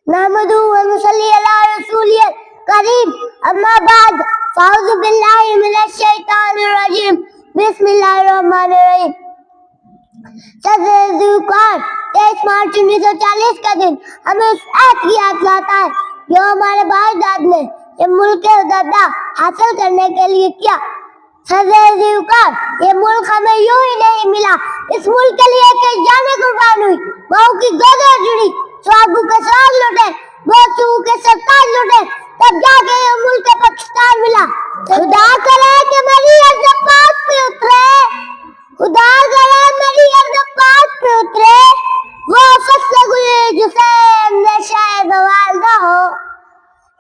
نحمدہ و نصلی علی رسولہ الکریم اما بعد فاعوذ باللہ من الشیطان الرجیم بسم اللہ الرحمن الرحیم۔ 23 مارچ 1940 کا دن ہمیں اس عہد کی یاد لاتا ہے جو ہمارے باپ داد نے یہ ملک غدہ حاصل کرنے کے لیے کیا۔ یہ ملک ہمیں یوں ہی نہیں ملا، اس ملک کے لیے کئی جانیں قربان ہوئی، ماؤں کی گودیں جڑی، سوابو کے سراغ لٹے، گوسو کے سرتاج لٹے، تب جا کے یہ ملک پاکستان ملا۔ خدا کرے کہ میری ارض پاک پہ اترے، خدا کرے میری ارض پاک پہ اترے وہ فصل گل جسے اندیشہ زوال نہ ہو۔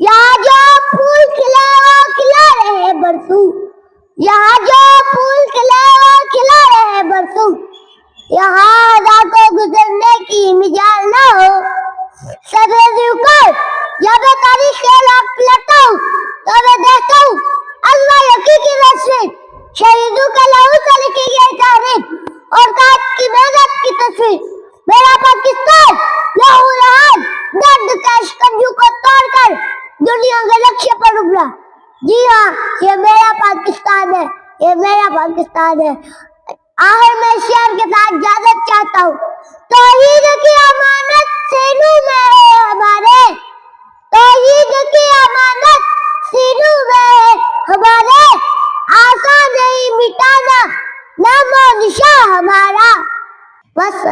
یہاں جو پھول کھلے وہ کھلا رہے برسوں، یہاں جو پھول کھلے وہ کھلا رہے برسوں، یہاں راتوں گزرنے کی مجال نہ ہو۔ جب میں تاریخ کے لاکھ پلٹتا ہوں تو میں دیکھتا ہوں ازوا یقین کی تصویر، شہیدوں کے لہو سے لکھی گئی تاریخ اور تاج کی محنت کی تصویر۔ میرا پاکستان لہو لہان درد کے شکنجوں کو توڑ کر دنیا کے نقشے پر ابھرا۔ جی ہاں، یہ میرا پاکستان ہے، یہ میرا پاکستان ہے۔ آخر میں شعر کے ساتھ اجازت چاہتا ہوں۔ توحید کی امانت سینوں میں ہے ہمارے، توحید کی امانت سینوں میں ہے ہمارے، آسان نہیں مٹانا نام و نشاں ہمارا۔ بس